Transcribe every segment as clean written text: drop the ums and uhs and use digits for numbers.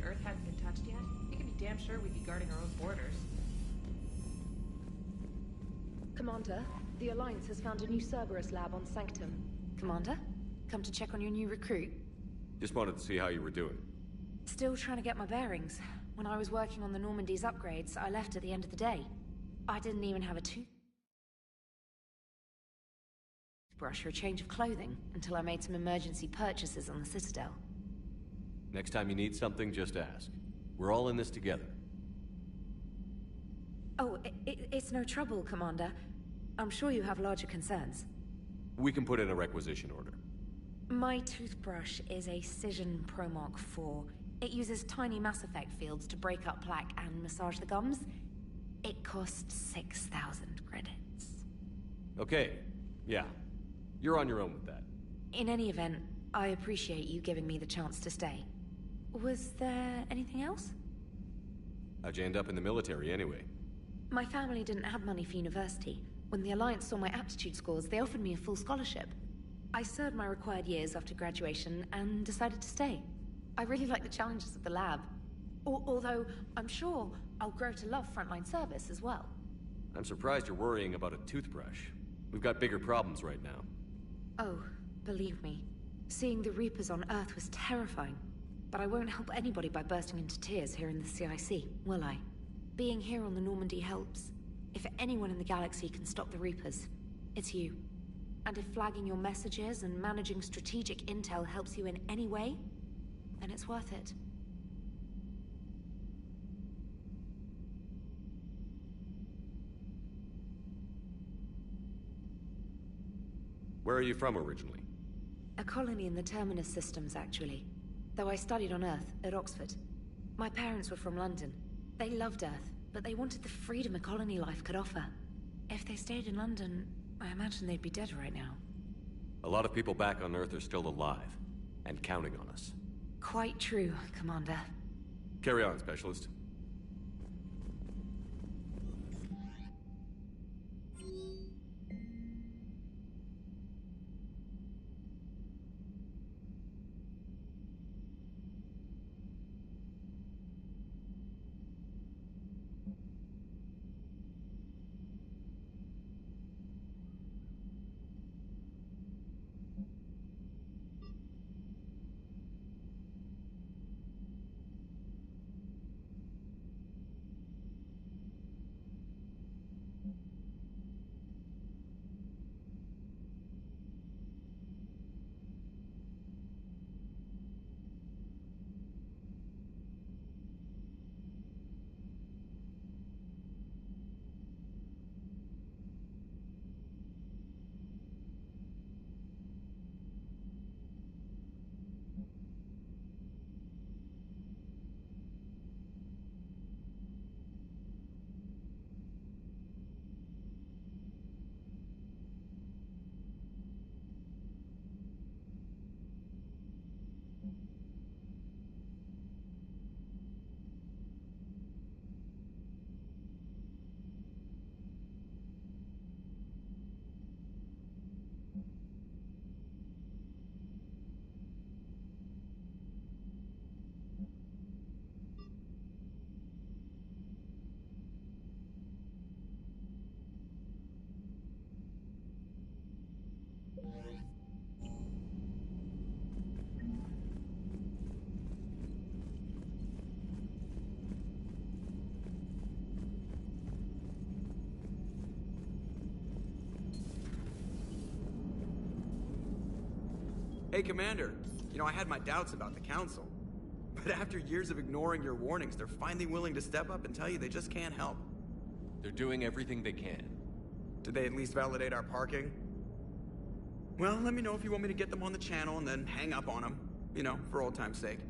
Earth hadn't been touched yet, you can be damn sure we'd be guarding our own borders. Commander, the Alliance has found a new Cerberus lab on Sanctum. Commander, come to check on your new recruit. Just wanted to see how you were doing. Still trying to get my bearings. When I was working on the Normandy's upgrades, I left at the end of the day. I didn't even have a toothbrush or a change of clothing until I made some emergency purchases on the Citadel. Next time you need something, just ask. We're all in this together. Oh, it's no trouble, Commander. I'm sure you have larger concerns. We can put in a requisition order. My toothbrush is a Cision Pro Mark IV. It uses tiny Mass Effect fields to break up plaque and massage the gums. It costs 6,000 credits. Okay, yeah. You're on your own with that. In any event, I appreciate you giving me the chance to stay. Was there anything else? How'd you end up in the military anyway? My family didn't have money for university. When the Alliance saw my aptitude scores, they offered me a full scholarship. I served my required years after graduation and decided to stay. I really like the challenges of the lab. Although, I'm sure I'll grow to love frontline service as well. I'm surprised you're worrying about a toothbrush. We've got bigger problems right now. Oh, believe me. Seeing the Reapers on Earth was terrifying. But I won't help anybody by bursting into tears here in the CIC, will I? Being here on the Normandy helps. If anyone in the galaxy can stop the Reapers, it's you. And if flagging your messages and managing strategic intel helps you in any way, then it's worth it. Where are you from originally? A colony in the Terminus systems, actually. Though I studied on Earth, at Oxford. My parents were from London. They loved Earth, but they wanted the freedom a colony life could offer. If they stayed in London, I imagine they'd be dead right now. A lot of people back on Earth are still alive, and counting on us. Quite true, Commander. Carry on, Specialist. Hey, Commander. You know, I had my doubts about the Council. But after years of ignoring your warnings, they're finally willing to step up and tell you they just can't help. They're doing everything they can. Did they at least validate our parking? Well, let me know if you want me to get them on the channel and then hang up on them. You know, for old time's sake.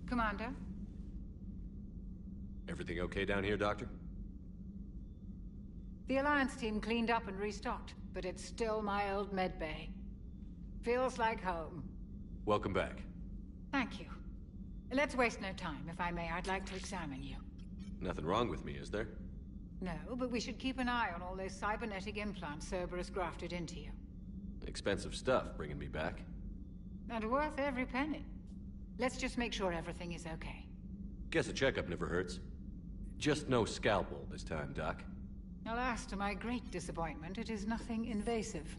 Commander? Everything okay down here, Doctor? The Alliance team cleaned up and restocked, but it's still my old medbay. Feels like home. Welcome back. Thank you. Let's waste no time. If I may, I'd like to examine you. Nothing wrong with me, is there? No, but we should keep an eye on all those cybernetic implants Cerberus grafted into you. Expensive stuff bringing me back. And worth every penny. Let's just make sure everything is okay. Guess a checkup never hurts. Just no scalpel this time, Doc. Alas, to my great disappointment, it is nothing invasive.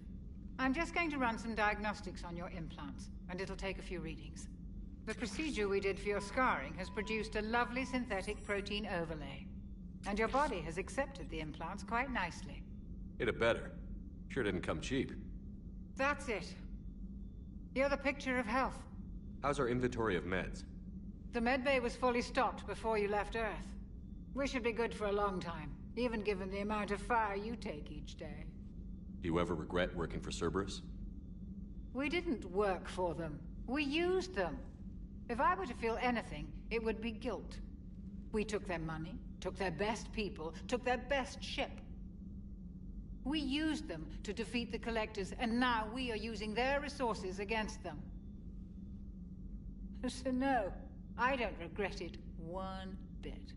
I'm just going to run some diagnostics on your implants, and it'll take a few readings. The procedure we did for your scarring has produced a lovely synthetic protein overlay. And your body has accepted the implants quite nicely. It had better. Sure didn't come cheap. That's it. You're the picture of health. How's our inventory of meds? The medbay was fully stocked before you left Earth. We should be good for a long time, even given the amount of fire you take each day. Do you ever regret working for Cerberus? We didn't work for them. We used them. If I were to feel anything, it would be guilt. We took their money, took their best people, took their best ship. We used them to defeat the Collectors, and now we are using their resources against them. So no, I don't regret it one bit.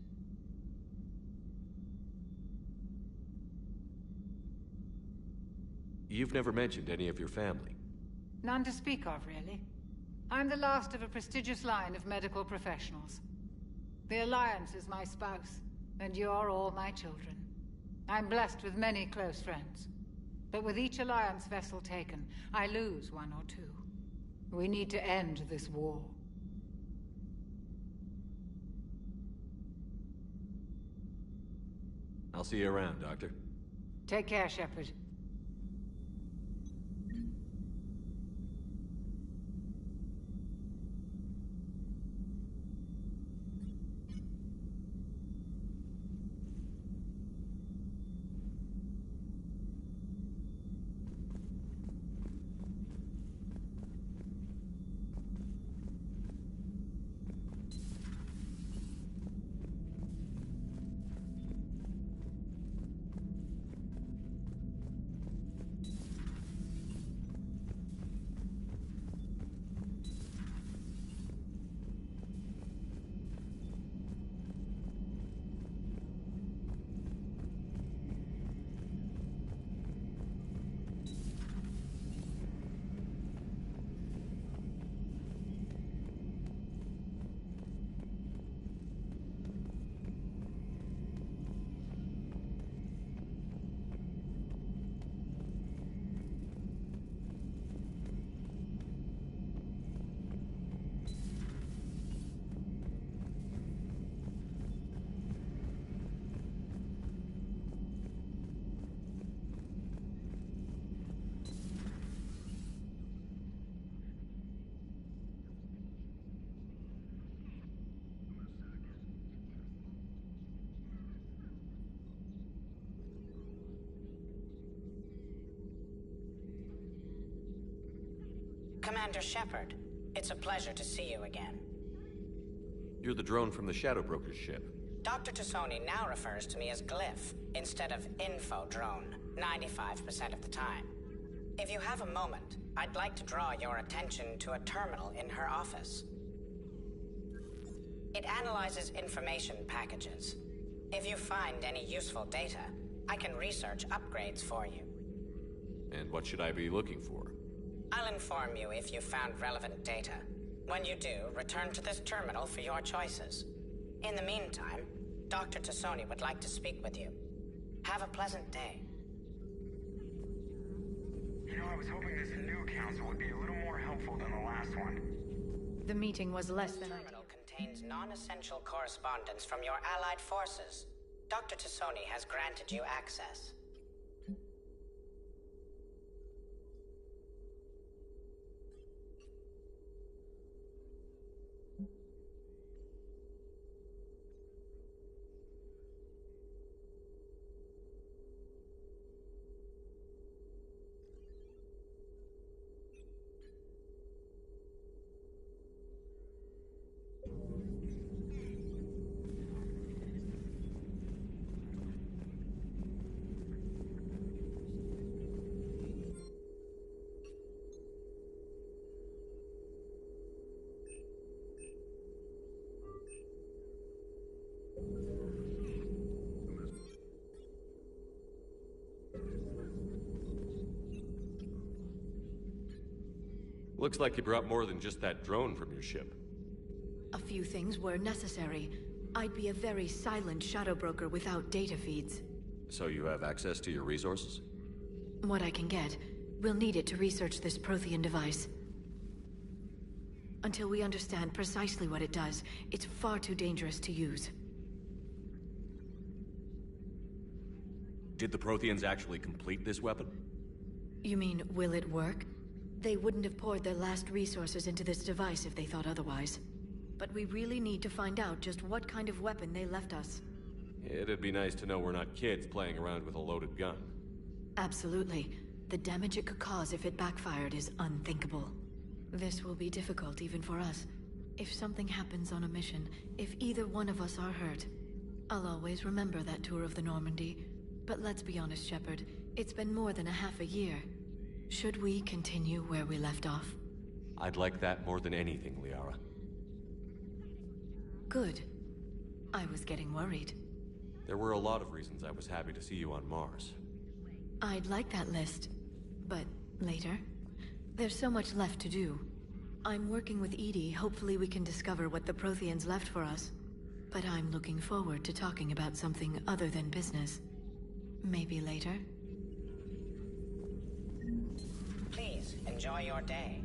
You've never mentioned any of your family. None to speak of, really. I'm the last of a prestigious line of medical professionals. The Alliance is my spouse, and you're all my children. I'm blessed with many close friends. But with each Alliance vessel taken, I lose one or two. We need to end this war. I'll see you around, Doctor. Take care, Shepard. Commander Shepard, it's a pleasure to see you again. You're the drone from the Shadow Broker's ship. Dr. Tassoni now refers to me as Glyph instead of Info Drone, 95% of the time. If you have a moment, I'd like to draw your attention to a terminal in her office. It analyzes information packages. If you find any useful data, I can research upgrades for you. And what should I be looking for? I'll inform you if you found relevant data. When you do, return to this terminal for your choices. In the meantime, Dr. Tassoni would like to speak with you. Have a pleasant day. You know, I was hoping this new council would be a little more helpful than the last one. The meeting was less than This terminal contains non-essential correspondence from your allied forces. Dr. Tassoni has granted you access. Looks like you brought more than just that drone from your ship. A few things were necessary. I'd be a very silent shadow broker without data feeds. So you have access to your resources? What I can get. We'll need it to research this Prothean device. Until we understand precisely what it does, it's far too dangerous to use. Did the Protheans actually complete this weapon? You mean, will it work? They wouldn't have poured their last resources into this device if they thought otherwise. But we really need to find out just what kind of weapon they left us. It'd be nice to know we're not kids playing around with a loaded gun. Absolutely. The damage it could cause if it backfired is unthinkable. This will be difficult even for us. If something happens on a mission, if either one of us are hurt, I'll always remember that tour of the Normandy. But let's be honest, Shepard. It's been more than a half a year. Should we continue where we left off? I'd like that more than anything, Liara. Good. I was getting worried. There were a lot of reasons I was happy to see you on Mars. I'd like that list. But later? There's so much left to do. I'm working with Edie. Hopefully we can discover what the Protheans left for us. But I'm looking forward to talking about something other than business. Maybe later? Please, enjoy your day.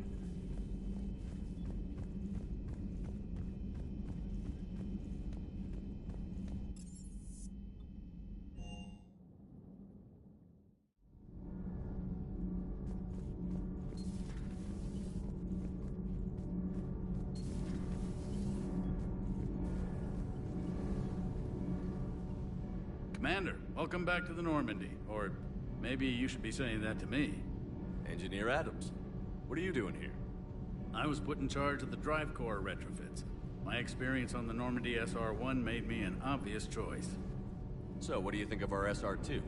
Commander, welcome back to the Normandy. Or maybe you should be saying that to me. Engineer Adams, what are you doing here? I was put in charge of the drive core retrofits. My experience on the Normandy SR-1 made me an obvious choice. So, what do you think of our SR-2?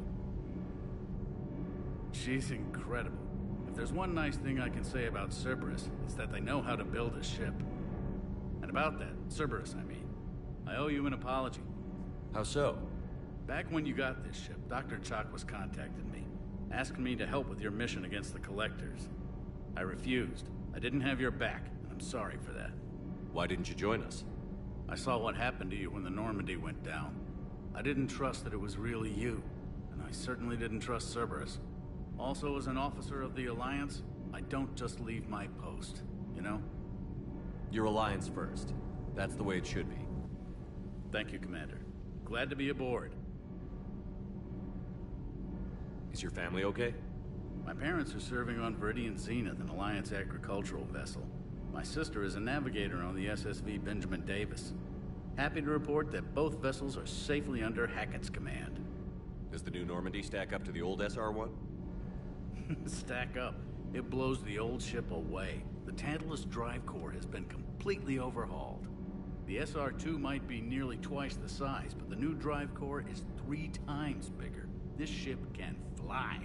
She's incredible. If there's one nice thing I can say about Cerberus, it's that they know how to build a ship. And about that, Cerberus, I mean, I owe you an apology. How so? Back when you got this ship, Dr. Chuck was contacting me, asking me to help with your mission against the Collectors. I refused. I didn't have your back, and I'm sorry for that. Why didn't you join us? I saw what happened to you when the Normandy went down. I didn't trust that it was really you, and I certainly didn't trust Cerberus. Also, as an officer of the Alliance, I don't just leave my post, you know? Your Alliance first. That's the way it should be. Thank you, Commander. Glad to be aboard. Is your family okay? My parents are serving on Viridian Zenith, an Alliance agricultural vessel. My sister is a navigator on the SSV Benjamin Davis. Happy to report that both vessels are safely under Hackett's command. Does the new Normandy stack up to the old SR-1? Stack up. It blows the old ship away. The Tantalus drive core has been completely overhauled. The SR-2 might be nearly twice the size, but the new drive core is 3 times bigger. This ship can fly.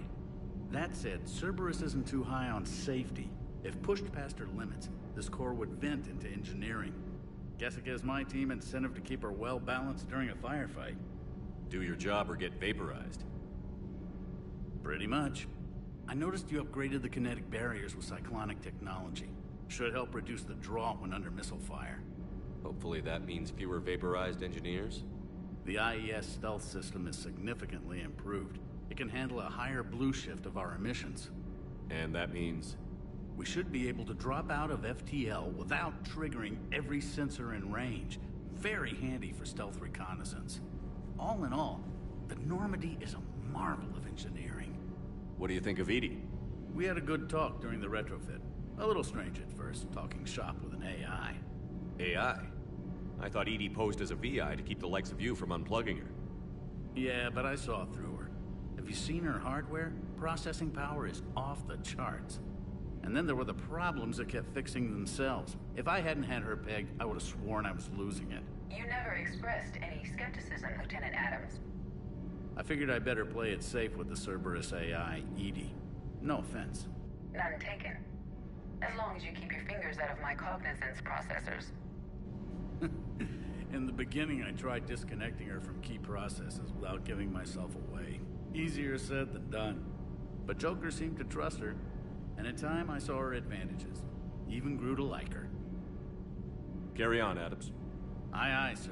That said, Cerberus isn't too high on safety. If pushed past her limits, this core would vent into engineering. Guess it gives my team incentive to keep her well-balanced during a firefight. Do your job or get vaporized. Pretty much. I noticed you upgraded the kinetic barriers with cyclonic technology. Should help reduce the draw when under missile fire. Hopefully that means fewer vaporized engineers. The IES stealth system is significantly improved. It can handle a higher blue shift of our emissions. And that means? We should be able to drop out of FTL without triggering every sensor in range. Very handy for stealth reconnaissance. All in all, the Normandy is a marvel of engineering. What do you think of Edie? We had a good talk during the retrofit. A little strange at first, talking shop with an AI. AI? I thought Edie posed as a VI to keep the likes of you from unplugging her. Yeah, but I saw through her. Have you seen her hardware? Processing power is off the charts. And then there were the problems that kept fixing themselves. If I hadn't had her pegged, I would have sworn I was losing it. You never expressed any skepticism, Lieutenant Adams. I figured I'd better play it safe with the Cerberus AI, Edie. No offense. None taken. As long as you keep your fingers out of my cognizance processors. In the beginning, I tried disconnecting her from key processes without giving myself away. Easier said than done. But Joker seemed to trust her, and in time I saw her advantages. Even grew to like her. Carry on, Adams. Aye, aye, sir.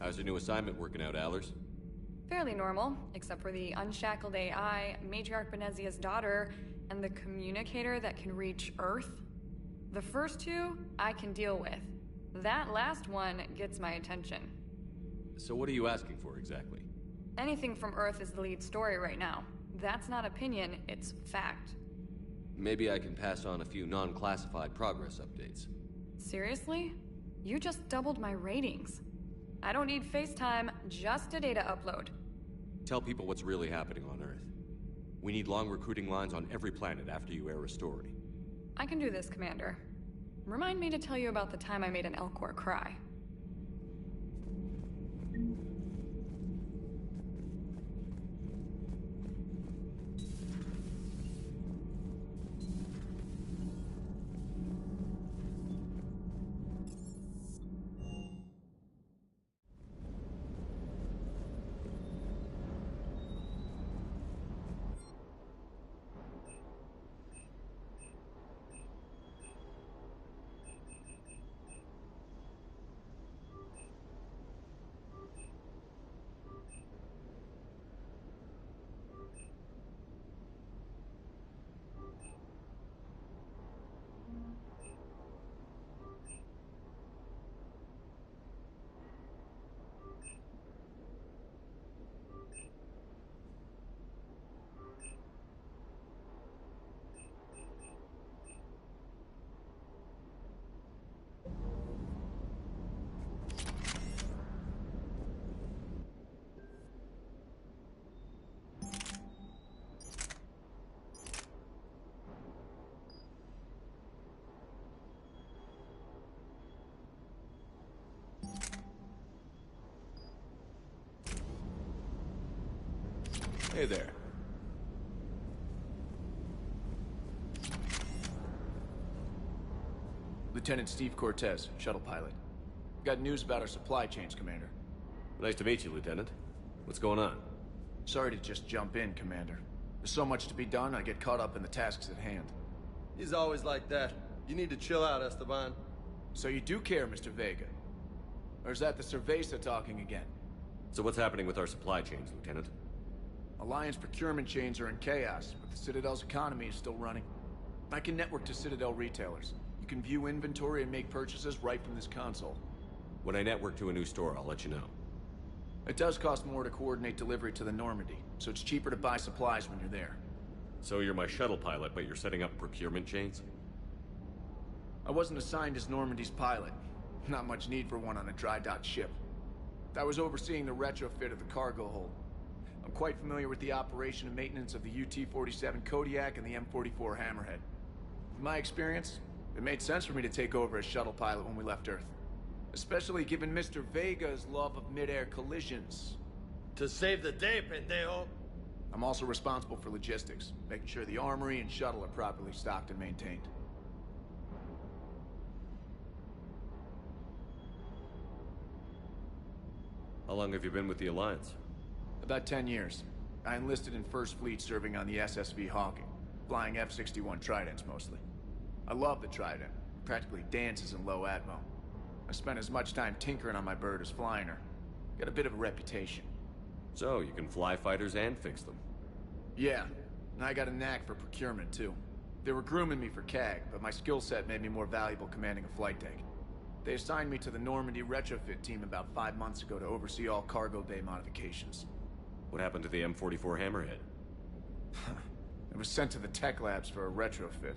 How's your new assignment working out, Allers? Fairly normal, except for the unshackled AI, Matriarch Benezia's daughter, and the communicator that can reach Earth. The first two, I can deal with. That last one gets my attention. So what are you asking for, exactly? Anything from Earth is the lead story right now. That's not opinion, it's fact. Maybe I can pass on a few non-classified progress updates. Seriously? You just doubled my ratings. I don't need FaceTime, just a data upload. Tell people what's really happening on Earth. We need long recruiting lines on every planet after you air a story. I can do this, Commander. Remind me to tell you about the time I made an Elcor cry. Hey there. Lieutenant Steve Cortez, shuttle pilot. Got news about our supply chains, Commander. Nice to meet you, Lieutenant. What's going on? Sorry to just jump in, Commander. There's so much to be done, I get caught up in the tasks at hand. He's always like that. You need to chill out, Esteban. So you do care, Mr. Vega? Or is that the Cerveza talking again? So what's happening with our supply chains, Lieutenant? Alliance procurement chains are in chaos, but the Citadel's economy is still running. I can network to Citadel retailers. You can view inventory and make purchases right from this console. When I network to a new store, I'll let you know. It does cost more to coordinate delivery to the Normandy, so it's cheaper to buy supplies when you're there. So you're my shuttle pilot, but you're setting up procurement chains? I wasn't assigned as Normandy's pilot. Not much need for one on a dry dock ship. I was overseeing the retrofit of the cargo hold. I'm quite familiar with the operation and maintenance of the UT-47 Kodiak and the M44 Hammerhead. With my experience, it made sense for me to take over as shuttle pilot when we left Earth. Especially given Mr. Vega's love of mid-air collisions. To save the day, pendejo! I'm also responsible for logistics, making sure the armory and shuttle are properly stocked and maintained. How long have you been with the Alliance? About 10 years. I enlisted in First Fleet serving on the SSV Hawking, flying F-61 Tridents mostly. I love the Trident. Practically dances in low atmo. I spent as much time tinkering on my bird as flying her. Got a bit of a reputation. So, you can fly fighters and fix them? Yeah, and I got a knack for procurement too. They were grooming me for CAG, but my skill set made me more valuable commanding a flight deck. They assigned me to the Normandy retrofit team about 5 months ago to oversee all cargo bay modifications. What happened to the M44 Hammerhead? It was sent to the tech labs for a retrofit.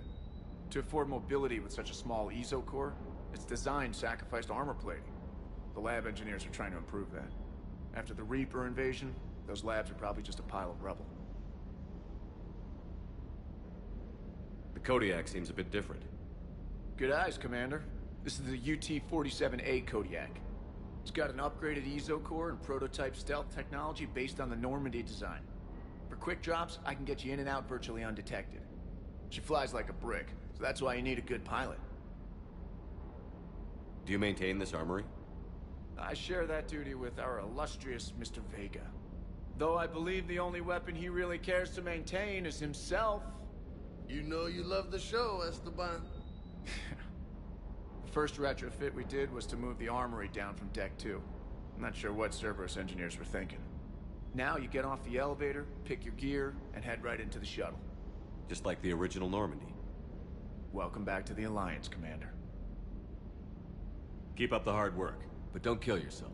To afford mobility with such a small ESO core, its design sacrificed armor plating. The lab engineers are trying to improve that. After the Reaper invasion, those labs are probably just a pile of rubble. The Kodiak seems a bit different. Good eyes, Commander. This is the UT-47A Kodiak. It's got an upgraded EZO core and prototype stealth technology based on the Normandy design. For quick drops, I can get you in and out virtually undetected. She flies like a brick, so that's why you need a good pilot. Do you maintain this armory? I share that duty with our illustrious Mr. Vega. Though I believe the only weapon he really cares to maintain is himself. You know you love the show, Esteban. The first retrofit we did was to move the armory down from Deck 2. I'm not sure what Cerberus engineers were thinking. Now you get off the elevator, pick your gear, and head right into the shuttle. Just like the original Normandy. Welcome back to the Alliance, Commander. Keep up the hard work, but don't kill yourself.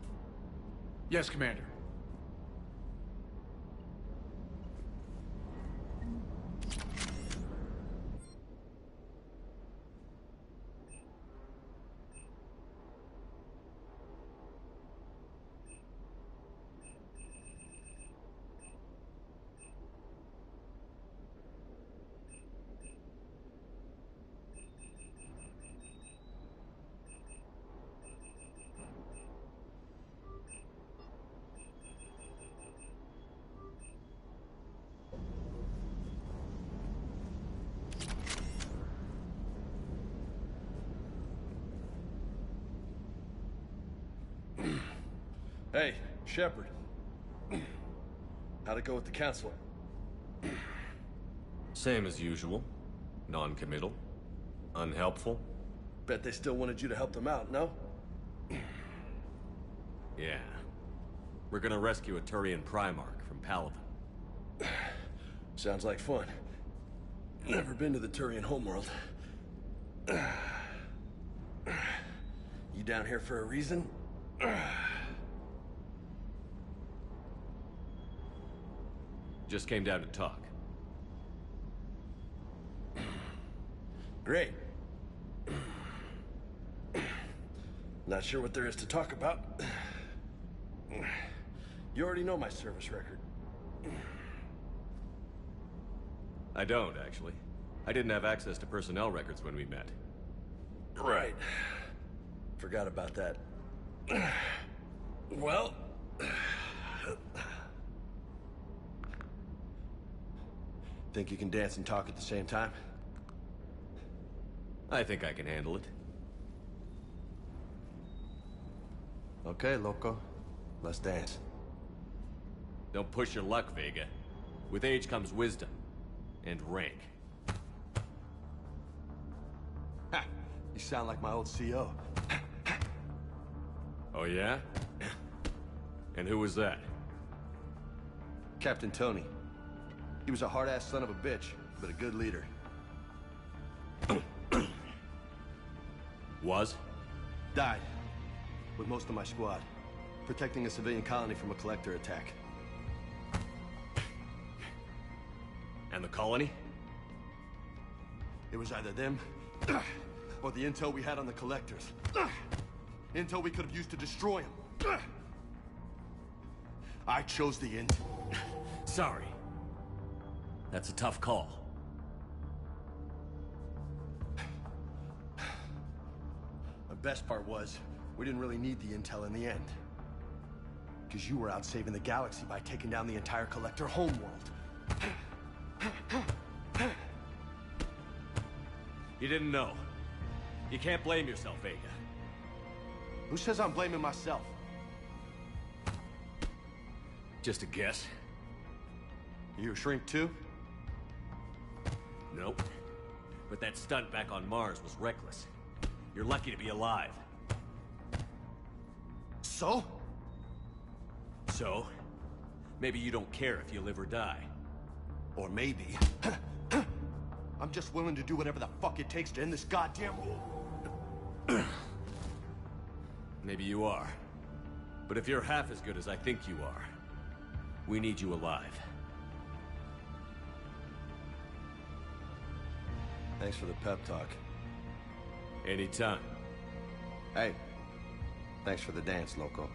Yes, Commander. Hey, Shepard. How'd it go with the council? Same as usual. Non-committal. Unhelpful. Bet they still wanted you to help them out, no? Yeah. We're gonna rescue a Turian Primarch from Paladin. Sounds like fun. Never been to the Turian homeworld. You down here for a reason? Just came down to talk. Great. Not sure what there is to talk about. You already know my service record. I don't, actually. I didn't have access to personnel records when we met. Right. Forgot about that. Well... Think you can dance and talk at the same time? I think I can handle it. Okay, loco. Let's dance. Don't push your luck, Vega. With age comes wisdom. And rank. Ha! You sound like my old CO. Oh yeah? And who was that? Captain Tony. He was a hard-ass son of a bitch, but a good leader. Was? Died. With most of my squad. Protecting a civilian colony from a collector attack. And the colony? It was either them, or the intel we had on the collectors. Intel we could have used to destroy them. I chose the intel. Sorry. That's a tough call. The best part was, we didn't really need the intel in the end. Because you were out saving the galaxy by taking down the entire collector homeworld. You didn't know. You can't blame yourself, Vega. Who says I'm blaming myself? Just a guess. You a shrink too? Nope. But that stunt back on Mars was reckless. You're lucky to be alive. So? So? Maybe you don't care if you live or die. Or maybe... I'm just willing to do whatever the fuck it takes to end this goddamn war. Maybe you are. But if you're half as good as I think you are, we need you alive. Thanks for the pep talk. Anytime. Hey, Thanks for the dance, Loco.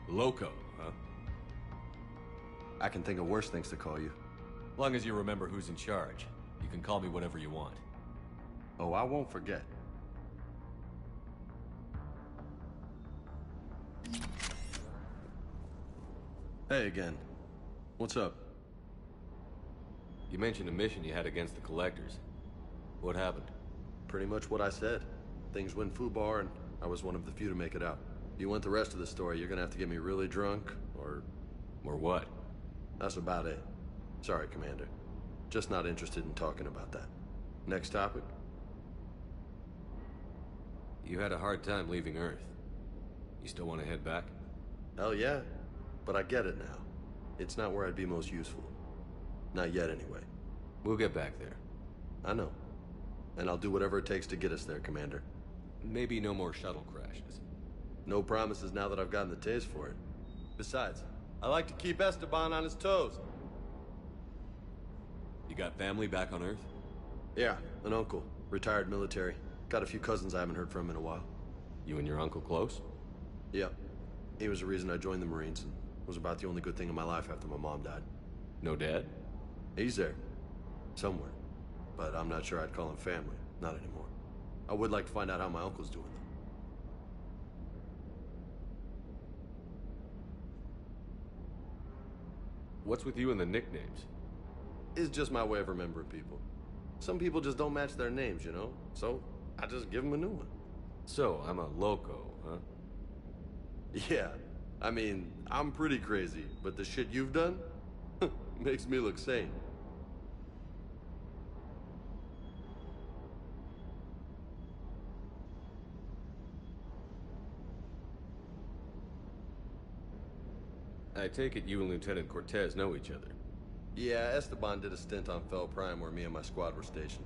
Loco, huh? I can think of worse things to call you. Long as you remember who's in charge, you can call me whatever you want. Oh, I won't forget. Hey again. What's up? You mentioned a mission you had against the Collectors. What happened? Pretty much what I said. Things went foobar, and I was one of the few to make it out. If you want the rest of the story, you're gonna have to get me really drunk, or... Or what? That's about it. Sorry, Commander. Just not interested in talking about that. Next topic? You had a hard time leaving Earth. You still want to head back? Hell yeah. But I get it now. It's not where I'd be most useful. Not yet, anyway. We'll get back there. I know. And I'll do whatever it takes to get us there, Commander. Maybe no more shuttle crashes. No promises now that I've gotten the taste for it. Besides, I like to keep Esteban on his toes. You got family back on Earth? Yeah, an uncle. Retired military. Got a few cousins I haven't heard from in a while. You and your uncle close? Yep. He was the reason I joined the Marines and was about the only good thing in my life after my mom died. No dad? He's there. Somewhere. But I'm not sure I'd call him family. Not anymore. I would like to find out how my uncle's doing, though. What's with you and the nicknames? It's just my way of remembering people. Some people just don't match their names, you know? So, I just give them a new one. So, I'm a loco, huh? Yeah. I mean, I'm pretty crazy, but the shit you've done makes me look sane. I take it you and Lieutenant Cortez know each other. Yeah, Esteban did a stint on Fel Prime where me and my squad were stationed.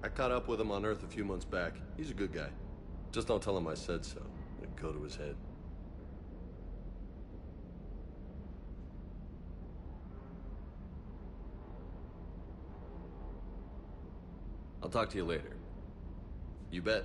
I caught up with him on Earth a few months back. He's a good guy. Just don't tell him I said so. It'd go to his head. I'll talk to you later. You bet.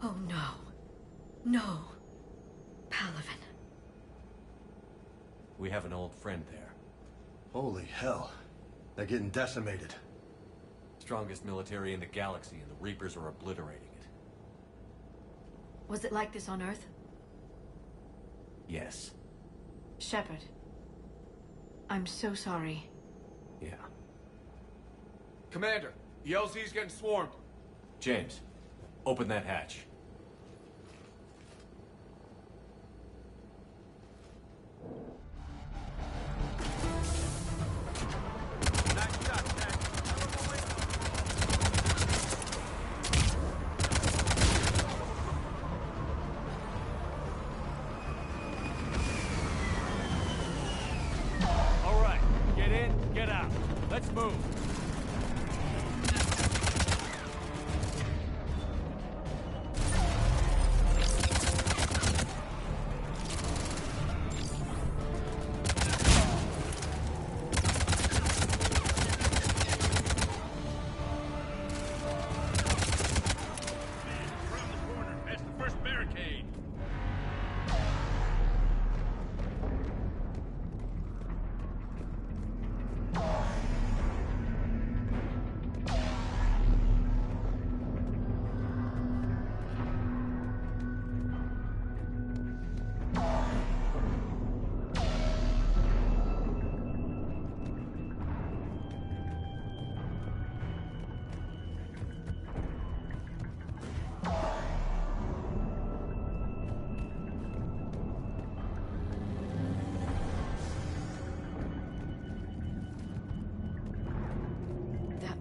Oh no. No. Palaven. We have an old friend there. Holy hell. They're getting decimated. Strongest military in the galaxy, and the Reapers are obliterating it. Was it like this on Earth? Yes. Shepard. I'm so sorry. Yeah. Commander, the LZ's getting swarmed. James, open that hatch. All right, get in, get out. Let's move.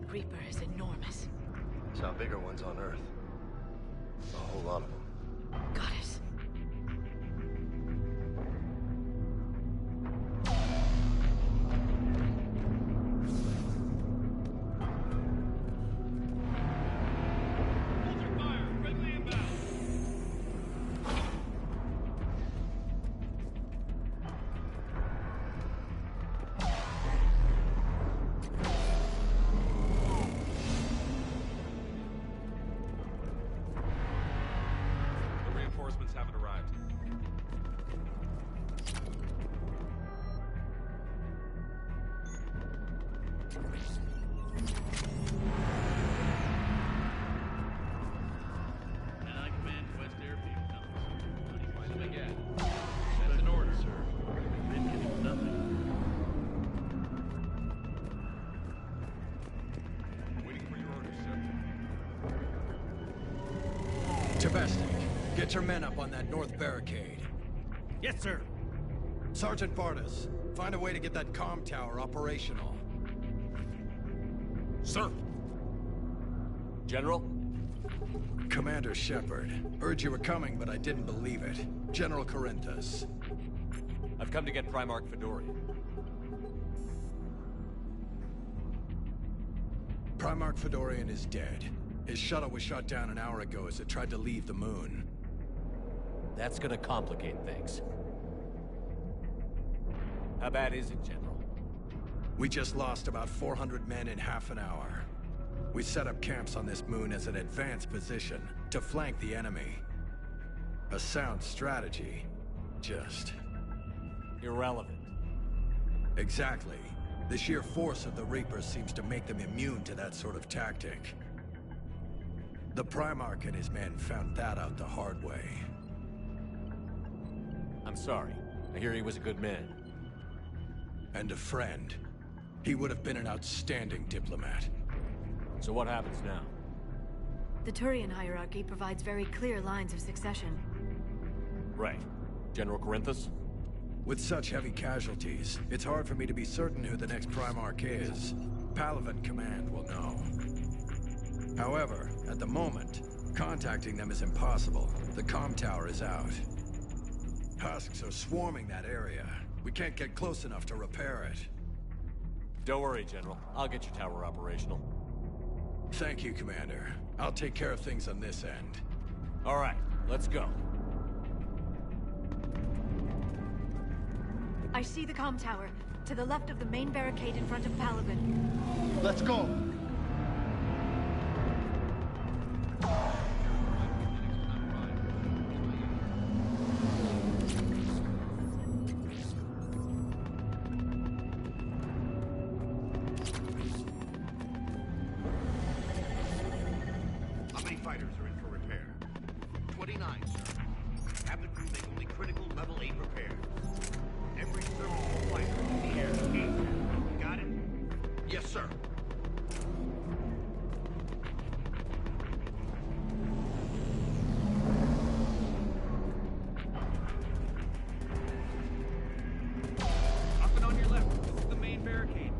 Reaper is enormous. Saw bigger ones on Earth. A whole lot of them. Goddess. Haven't arrived. And I command West Airfield Company. Coming in. That's an order, sir. Been getting nothing. Waiting for your orders, sir. Tavestic, get your men up on that north barricade. Yes, sir. Sergeant Bartas, find a way to get that comm tower operational. Sir. General? Commander Shepard. Heard you were coming, but I didn't believe it. General Corinthus. I've come to get Primarch Fedorian. Primarch Fedorian is dead. His shuttle was shot down an hour ago as it tried to leave the moon. That's gonna complicate things. How bad is it, General? We just lost about 400 men in half an hour. We set up camps on this moon as an advanced position to flank the enemy. A sound strategy. Just... irrelevant. Exactly. The sheer force of the Reapers seems to make them immune to that sort of tactic. The Primarch and his men found that out the hard way. I'm sorry. I hear he was a good man. And a friend. He would have been an outstanding diplomat. So what happens now? The Turian hierarchy provides very clear lines of succession. Right. General Corinthus? With such heavy casualties, it's hard for me to be certain who the next Primarch is. Palaven Command will know. However, at the moment, contacting them is impossible. The comm tower is out. Husks are swarming that area. We can't get close enough to repair it. Don't worry, General. I'll get your tower operational. Thank you, Commander. I'll take care of things on this end. All right, let's go. I see the comm tower, to the left of the main barricade in front of Palaven. Let's go! fighters are in for repair. 29, sir. Have the crew make only critical level 8 repairs. Every serviceable fighter in the air ASAP. Got it? Yes, sir. Up and on your left. This is the main barricade.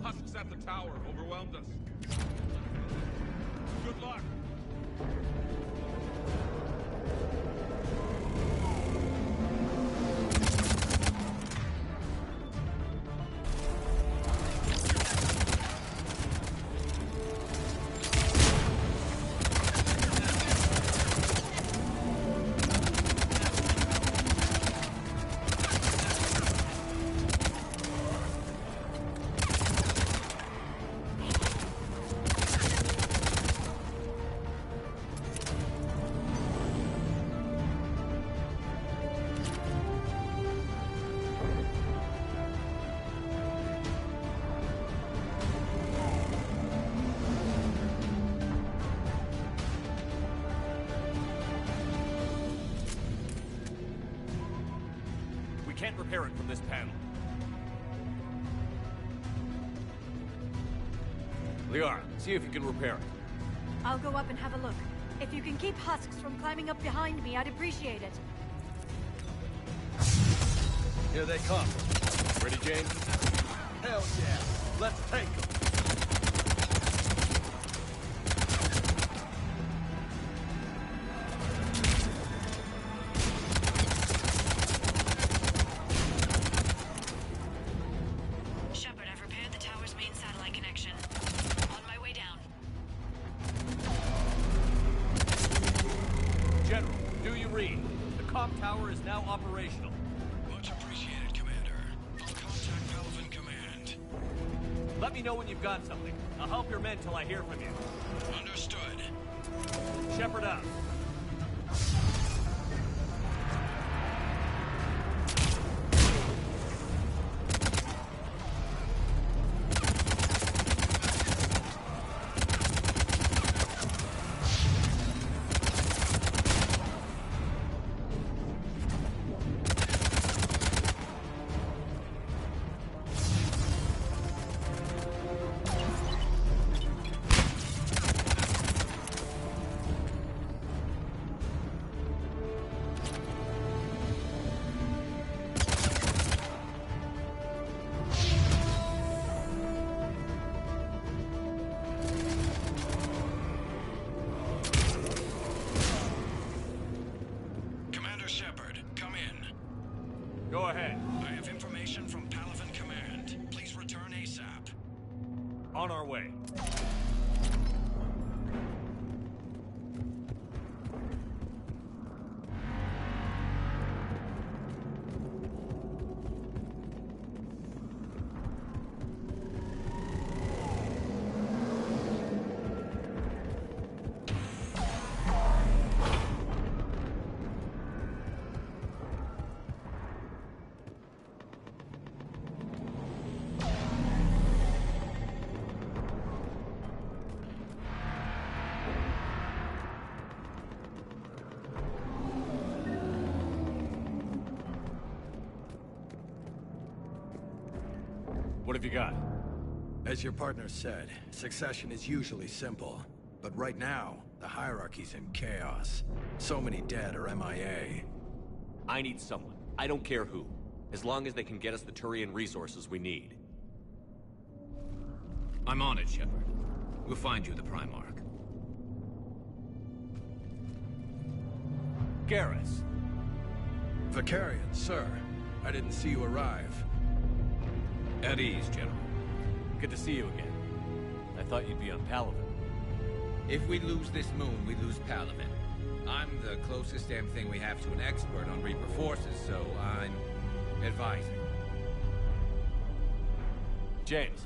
Husks at the tower overwhelmed us. Good luck. We can't repair it from this panel. Liara, see if you can repair it. I'll go up and have a look. If you can keep husks from climbing up behind me, I'd appreciate it. Here they come. Ready, James? Hell yeah. Let's take them. Shepard, I've repaired the tower's main satellite connection. On my way down. General, do you read? The comm tower is now operational. Much appreciated, Commander. I'll contact Palaven Command. Let me know when you've got something. I'll help your men till I hear from you. Understood. Shepard out. Commander Shepard, come in. Go ahead. I have information from Palaven Command. Please return ASAP. On our way. What have you got? As your partner said, succession is usually simple. But right now, the hierarchy's in chaos. So many dead or MIA. I need someone. I don't care who. As long as they can get us the Turian resources we need. I'm on it, Shepard. We'll find you the Primarch. Garrus, Vicarian, sir. I didn't see you arrive. At ease, General. Good to see you again. I thought you'd be on Palaven. If we lose this moon, we lose Palaven. I'm the closest damn thing we have to an expert on Reaper forces, so I'm advising. James,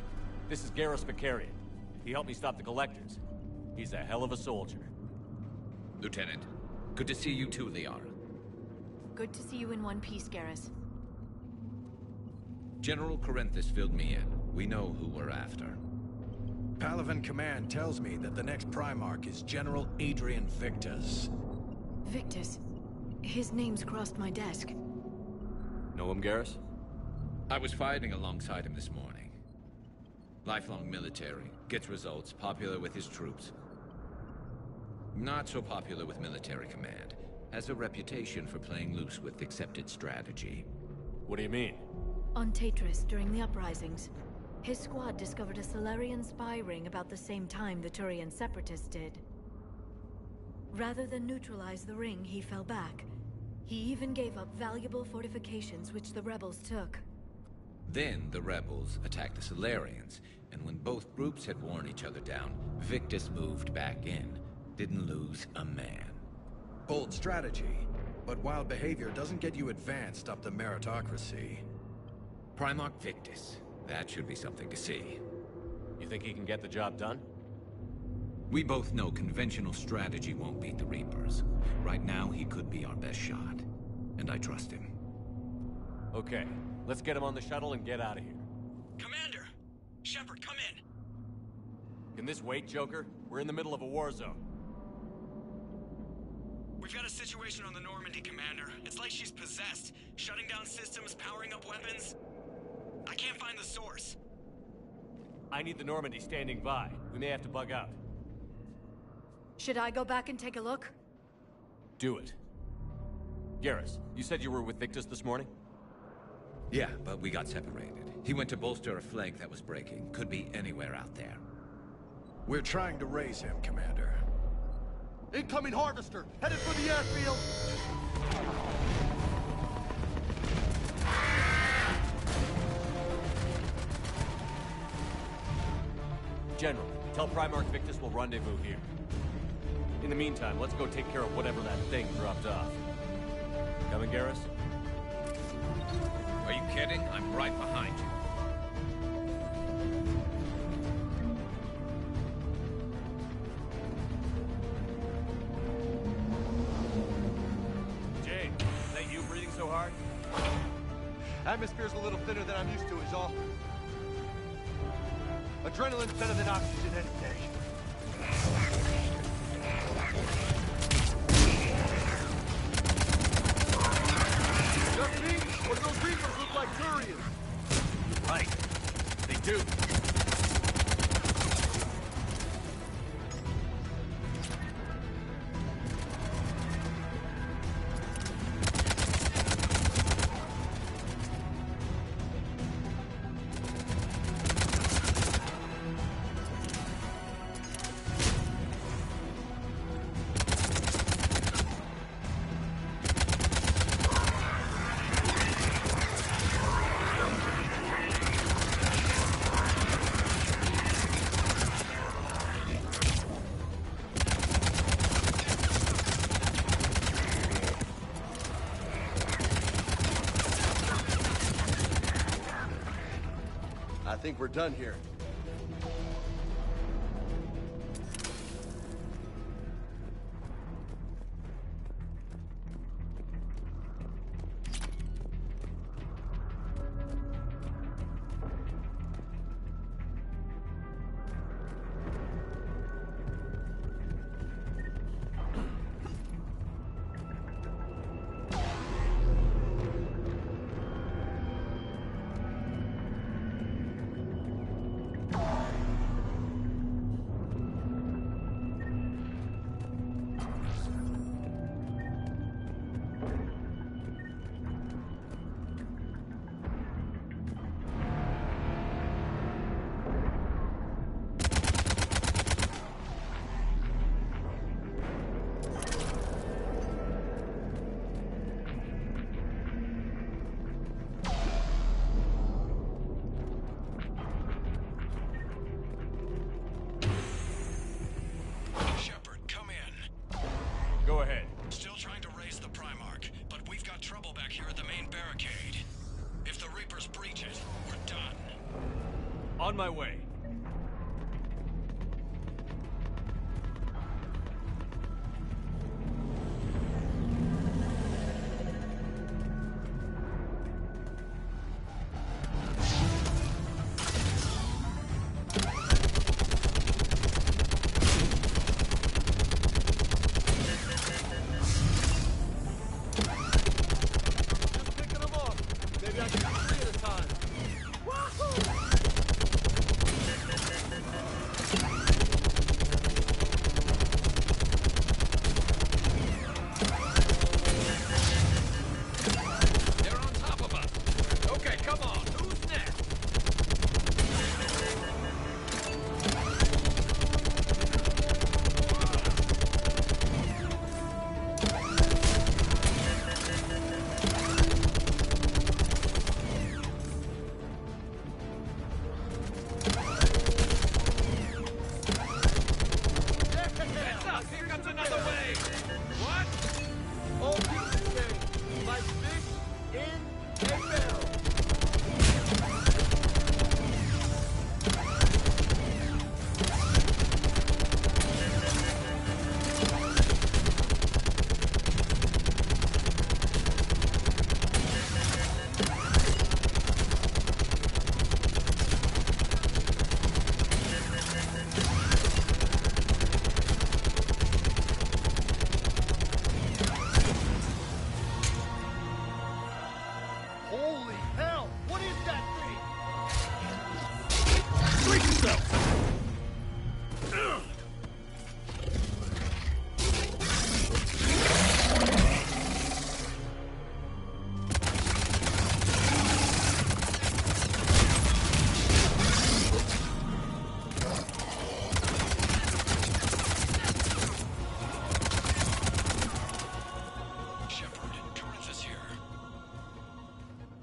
this is Garrus Vicarian. He helped me stop the Collectors. He's a hell of a soldier. Lieutenant, good to see you too, Liara. Good to see you in one piece, Garrus. General Corinthus filled me in. We know who we're after. Palaven Command tells me that the next Primarch is General Adrian Victus. Victus? His name's crossed my desk. Know him, Garrus? I was fighting alongside him this morning. Lifelong military, gets results, popular with his troops. Not so popular with military command. Has a reputation for playing loose with accepted strategy. What do you mean? On Tatris, during the uprisings, his squad discovered a Solarian spy ring about the same time the Turian Separatists did. Rather than neutralize the ring, he fell back. He even gave up valuable fortifications which the rebels took. Then the rebels attacked the Solarians, and when both groups had worn each other down, Victus moved back in. Didn't lose a man. Bold strategy, but wild behavior doesn't get you advanced up the meritocracy. Primarch Victus. That should be something to see. You think he can get the job done? We both know conventional strategy won't beat the Reapers. Right now, he could be our best shot. And I trust him. Okay, let's get him on the shuttle and get out of here. Commander! Shepard, come in! Can this wait, Joker? We're in the middle of a war zone. We've got a situation on the Normandy, Commander. It's like she's possessed. Shutting down systems, powering up weapons. I can't find the source. I need the Normandy standing by. We may have to bug out. Should I go back and take a look? Do it. Garrus, you said you were with Victus this morning? Yeah, but we got separated. He went to bolster a flank that was breaking. Could be anywhere out there. We're trying to raise him, Commander. Incoming Harvester! Headed for the airfield! General, tell Primarch Victus we'll rendezvous here. In the meantime, let's go take care of whatever that thing dropped off. Coming, Garrus? Are you kidding? I'm right behind you. Jane, is that you breathing so hard? Atmosphere's a little thinner than I'm used to is all. Adrenaline's better than oxygen any day. Just me? Or do those Reapers look like Turians? Right. They do. I think we're done here. here at the main barricade. If the Reapers breach it, we're done. On my way.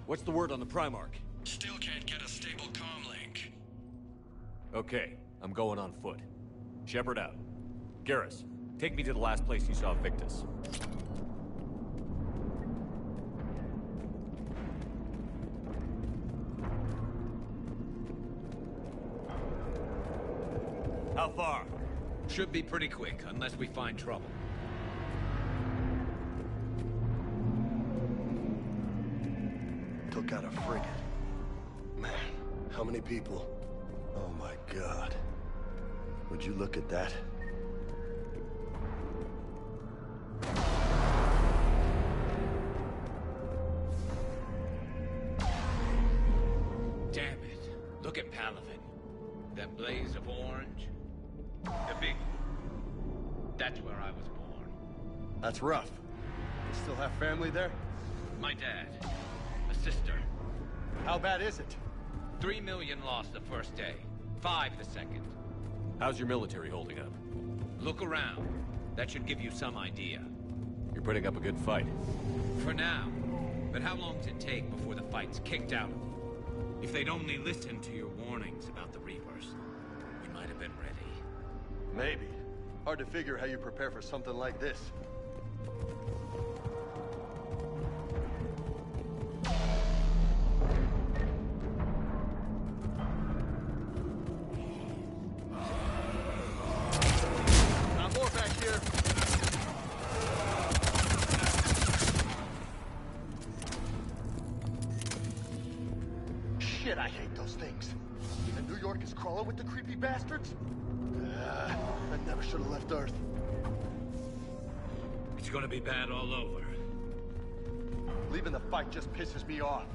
What's the word on the Primarch? Still can't get a stable comm link. Okay, I'm going on foot. Shepard out. Garrus, take me to the last place you saw Victus. How far? Should be pretty quick, unless we find trouble. Took out a frigate. Man, how many people? Oh my God. Would you look at that? Damn it. Look at Palaven. That blaze of orange. The big... That's where I was born. That's rough. You still have family there? My dad. A sister. How bad is it? 3 million lost the first day. 5 the second. How's your military holding up? Look around. That should give you some idea. You're putting up a good fight. For now. But how long does it take before the fight's kicked out of them? If they'd only listened to your warnings about the Reapers, we might have been ready. Maybe. Hard to figure how you prepare for something like this. Got more back here. Shit, I hate those things. And New York is crawling with the creepy bastards? I never should have left Earth. It's gonna be bad all over. Leaving the fight just pisses me off.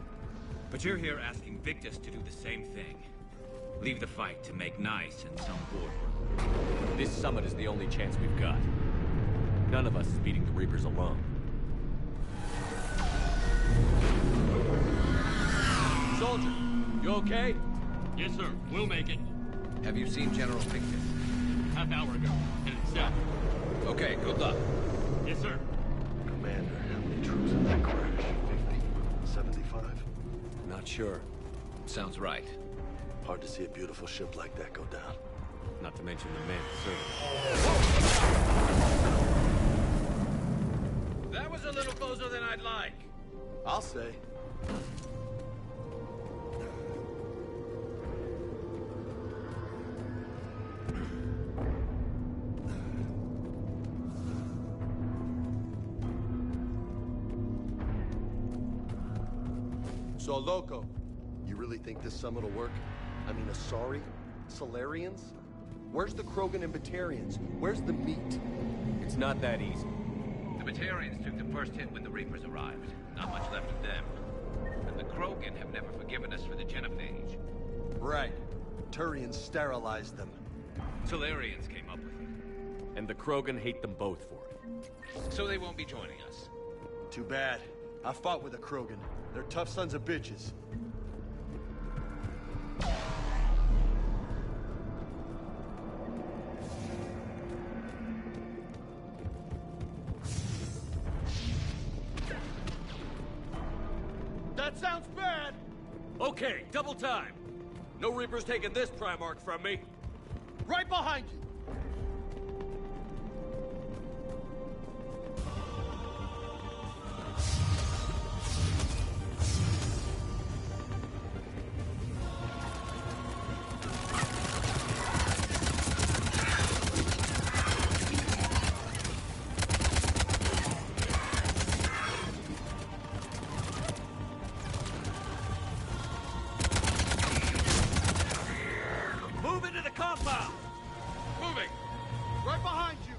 But you're here asking Victus to do the same thing. Leave the fight to make nice in some boardroom. This summit is the only chance we've got. None of us is beating the Reapers alone. Soldier, you okay? Yes, sir. We'll make it. Have you seen General Victus? Half hour ago. Headed south. Okay, good luck. Yes, sir. Commander, how many troops in that crash? 50? 75? Not sure. Sounds right. Hard to see a beautiful ship like that go down. Not to mention the men serving. That was a little closer than I'd like. I'll say. So, Loco, you really think this summit will work? I mean, Asari? Solarians? Where's the Krogan and Batarians? Where's the meat? It's not that easy. The Batarians took the first hit when the Reapers arrived. Not much left of them. And the Krogan have never forgiven us for the genophage. Right. Turians sterilized them. Solarians came up with it. And the Krogan hate them both for it. So they won't be joining us. Too bad. I fought with a Krogan. They're tough sons of bitches. That sounds bad! Okay, double time. No Reapers taking this Primarch from me. Right behind you! Move into the compound! Moving! Right behind you!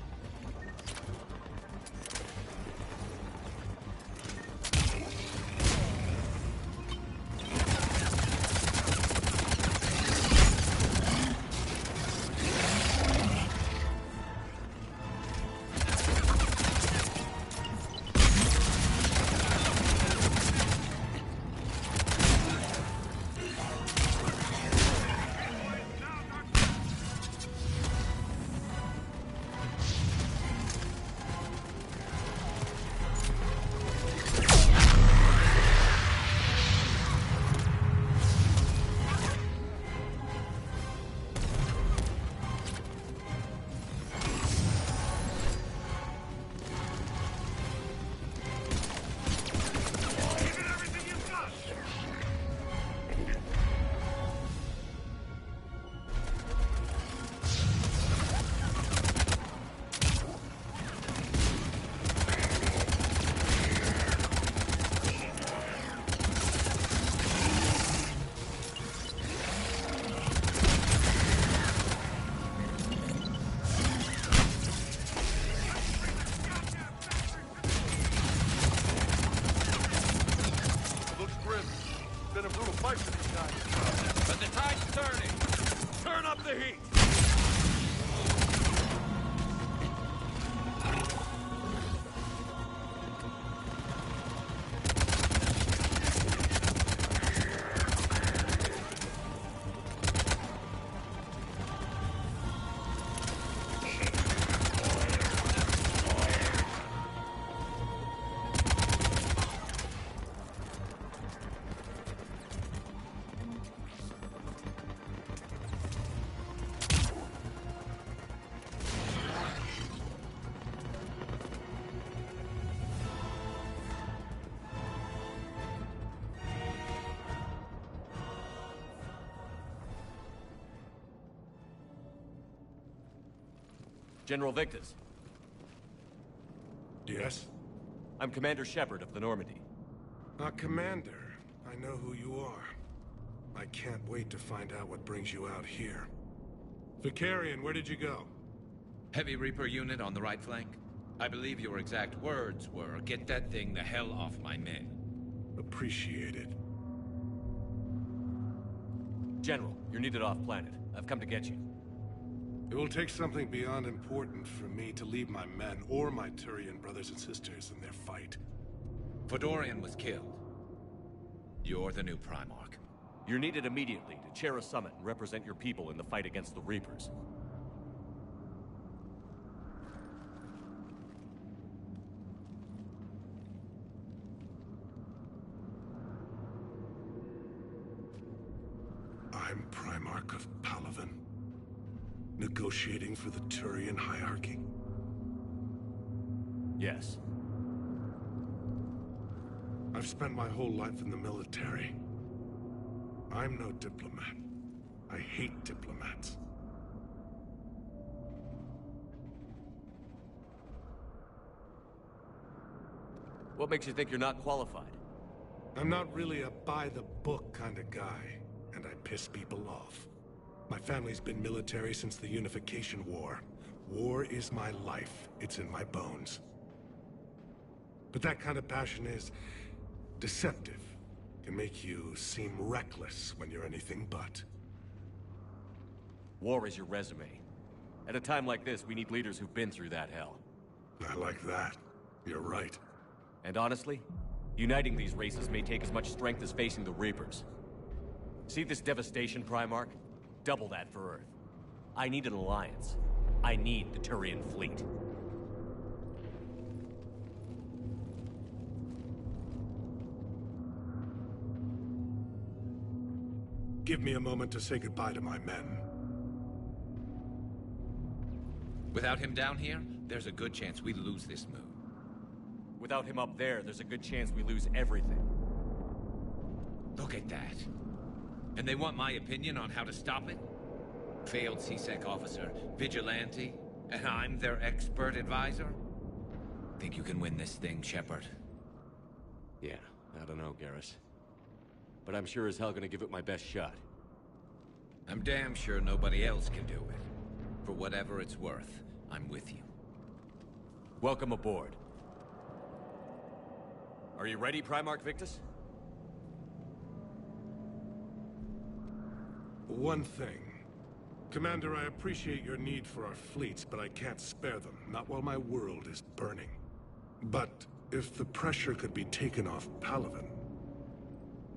But the tide's turning. Turn up the heat. General Victus. Yes? I'm Commander Shepard of the Normandy. Commander. I know who you are. I can't wait to find out what brings you out here. Vicarian, where did you go? Heavy Reaper unit on the right flank. I believe your exact words were, "Get that thing the hell off my men." Appreciated. General, you're needed off-planet. I've come to get you. It will take something beyond important for me to leave my men or my Turian brothers and sisters in their fight. Fedorian was killed. You're the new Primarch. You're needed immediately to chair a summit and represent your people in the fight against the Reapers. I'm Primarch of Palaven. Negotiating for the Turian hierarchy? Yes. I've spent my whole life in the military. I'm no diplomat. I hate diplomats. What makes you think you're not qualified? I'm not really a by-the-book kind of guy, and I piss people off. My family's been military since the Unification War. War is my life. It's in my bones. But that kind of passion is deceptive. Can make you seem reckless when you're anything but. War is your resume. At a time like this, we need leaders who've been through that hell. I like that. You're right. And honestly, uniting these races may take as much strength as facing the Reapers. See this devastation, Primarch? Double that for Earth. I need an alliance. I need the Turian fleet. Give me a moment to say goodbye to my men. Without him down here, there's a good chance we lose this moon. Without him up there's a good chance we lose everything. Look at that. And they want my opinion on how to stop it? Failed CSEC officer, vigilante, and I'm their expert advisor? Think you can win this thing, Shepard? Yeah, I don't know, Garrus. But I'm sure as hell gonna give it my best shot. I'm damn sure nobody else can do it. For whatever it's worth, I'm with you. Welcome aboard. Are you ready, Primarch Victus? One thing. Commander, I appreciate your need for our fleets, but I can't spare them. Not while my world is burning. But if the pressure could be taken off Palaven...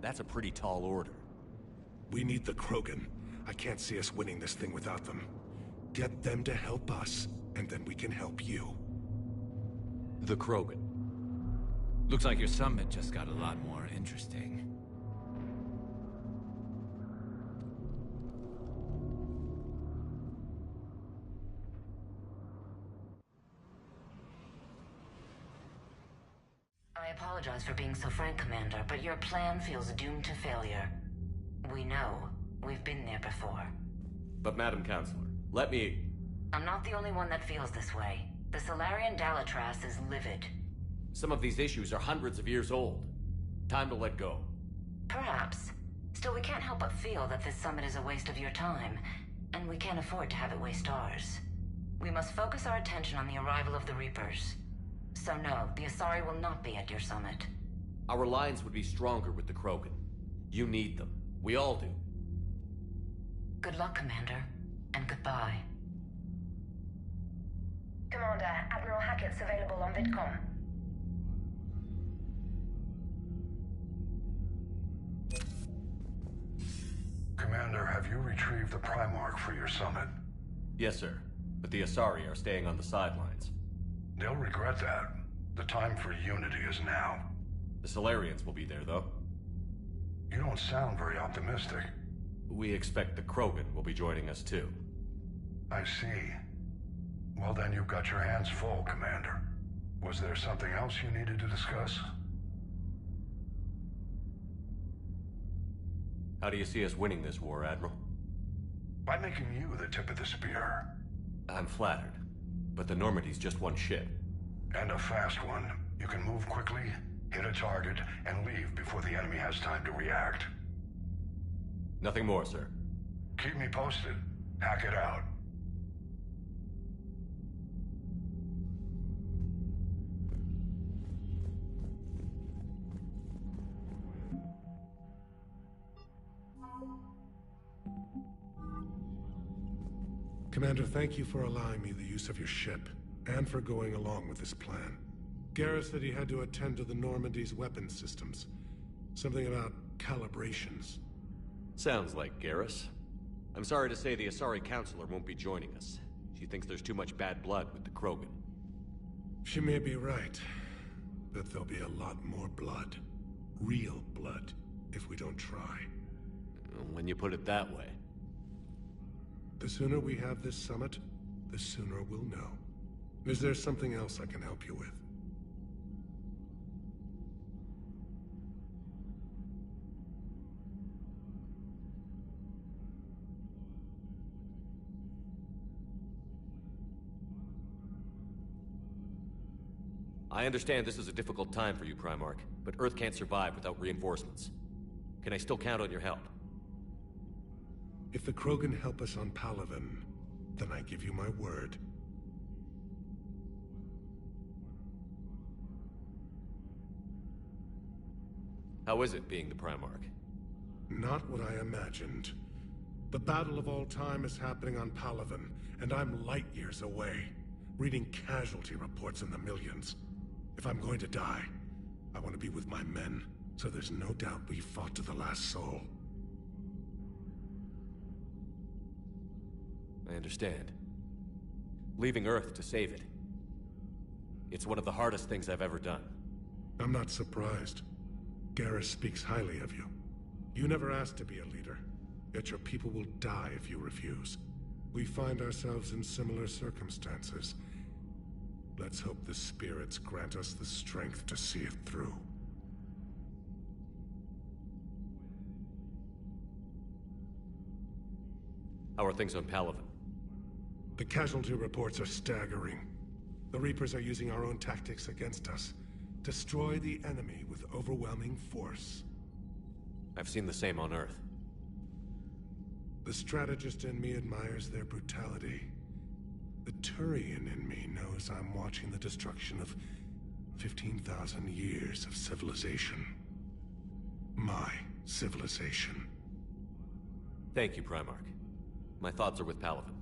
That's a pretty tall order. We need the Krogan. I can't see us winning this thing without them. Get them to help us, and then we can help you. The Krogan. Looks like your summit just got a lot more interesting. I apologize for being so frank, Commander, but your plan feels doomed to failure. We know. We've been there before. But Madam Counselor, let me... I'm not the only one that feels this way. The Solarian Dalatras is livid. Some of these issues are hundreds of years old. Time to let go. Perhaps. Still, we can't help but feel that this summit is a waste of your time, and we can't afford to have it waste ours. We must focus our attention on the arrival of the Reapers. So no, the Asari will not be at your summit. Our alliance would be stronger with the Krogan. You need them. We all do. Good luck, Commander, and goodbye. Commander, Admiral Hackett's available on VidCom. Commander, have you retrieved the Primarch for your summit? Yes, sir. But the Asari are staying on the sidelines. They'll regret that. The time for unity is now. The Solarians will be there, though. You don't sound very optimistic. We expect the Krogan will be joining us, too. I see. Well, then you've got your hands full, Commander. Was there something else you needed to discuss? How do you see us winning this war, Admiral? By making you the tip of the spear. I'm flattered. But the Normandy's just one ship. And a fast one. You can move quickly, hit a target, and leave before the enemy has time to react. Nothing more, sir. Keep me posted. Hack it out. Commander, thank you for allowing me the use of your ship, and for going along with this plan. Garrus said he had to attend to the Normandy's weapon systems. Something about calibrations. Sounds like Garrus. I'm sorry to say the Asari Counselor won't be joining us. She thinks there's too much bad blood with the Krogan. She may be right, but there'll be a lot more blood. Real blood, if we don't try. When you put it that way. The sooner we have this summit, the sooner we'll know. – Is there something else I can help you with? I understand this is a difficult time for you, Primarch, but Earth can't survive without reinforcements. Can I still count on your help? If the Krogan help us on Palaven, then I give you my word. How is it being the Primarch? Not what I imagined. The battle of all time is happening on Palaven, and I'm light years away, reading casualty reports in the millions. If I'm going to die, I want to be with my men, so there's no doubt we fought to the last soul. I understand. Leaving Earth to save it. It's one of the hardest things I've ever done. I'm not surprised. Garrus speaks highly of you. You never asked to be a leader, yet your people will die if you refuse. We find ourselves in similar circumstances. Let's hope the spirits grant us the strength to see it through. How are things on Palaven? The casualty reports are staggering. The Reapers are using our own tactics against us. Destroy the enemy with overwhelming force. I've seen the same on Earth. The strategist in me admires their brutality. The Turian in me knows I'm watching the destruction of 15,000 years of civilization. My civilization. Thank you, Primarch. My thoughts are with Palaven.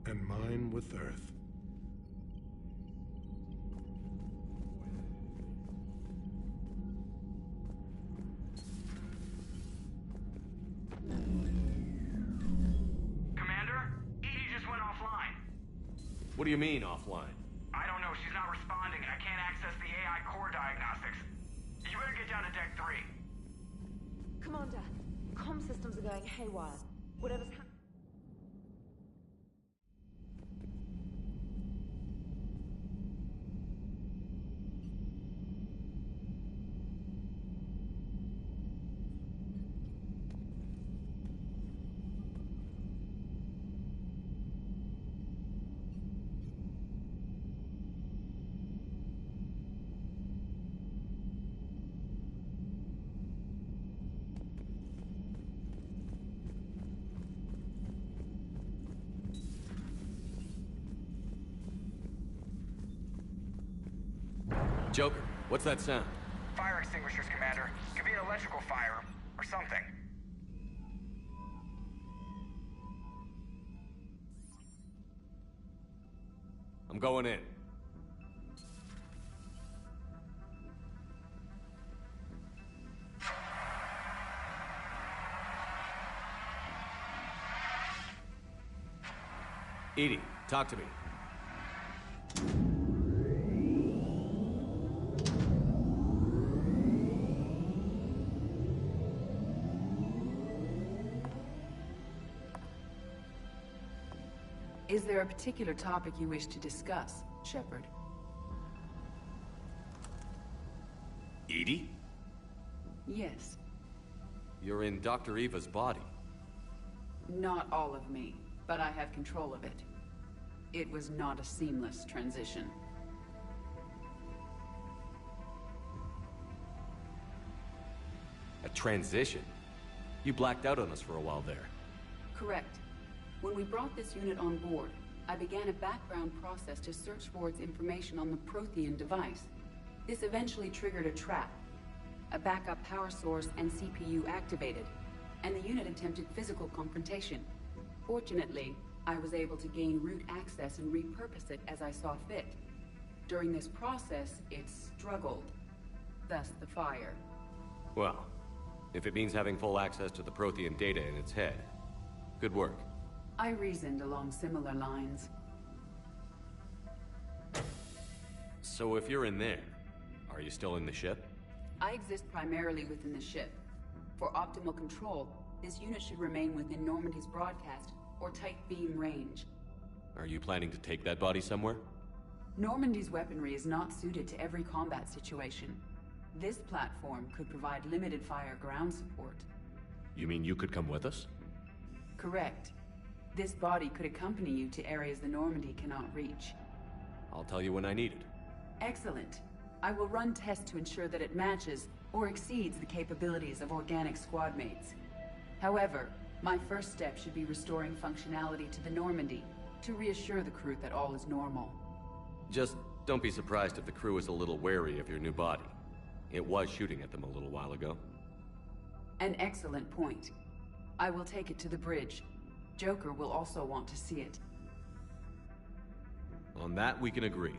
And mine with Earth. Commander, Edie just went offline. What do you mean, offline? I don't know, she's not responding, and I can't access the AI core diagnostics. You better get down to Deck 3. Commander, comm systems are going haywire. Whatever's happening. Joker, what's that sound? Fire extinguishers, Commander. Could be an electrical fire, or something. I'm going in. Edie, talk to me. Is there a particular topic you wish to discuss, Shepard? Edie? Yes. You're in Dr. Eva's body. Not all of me, but I have control of it. It was not a seamless transition. A transition? You blacked out on us for a while there. Correct. When we brought this unit on board, I began a background process to search for its information on the Prothean device. This eventually triggered a trap. A backup power source and CPU activated, and the unit attempted physical confrontation. Fortunately, I was able to gain root access and repurpose it as I saw fit. During this process, it struggled. Thus the fire. Well, if it means having full access to the Prothean data in its head, good work. I reasoned along similar lines. So if you're in there, are you still in the ship? I exist primarily within the ship. For optimal control, this unit should remain within Normandy's broadcast or tight beam range. Are you planning to take that body somewhere? Normandy's weaponry is not suited to every combat situation. This platform could provide limited fire ground support. You mean you could come with us? Correct. This body could accompany you to areas the Normandy cannot reach. I'll tell you when I need it. Excellent. I will run tests to ensure that it matches or exceeds the capabilities of organic squad mates. However, my first step should be restoring functionality to the Normandy to reassure the crew that all is normal. Just don't be surprised if the crew is a little wary of your new body. It was shooting at them a little while ago. An excellent point. I will take it to the bridge. Joker will also want to see it. On that, we can agree.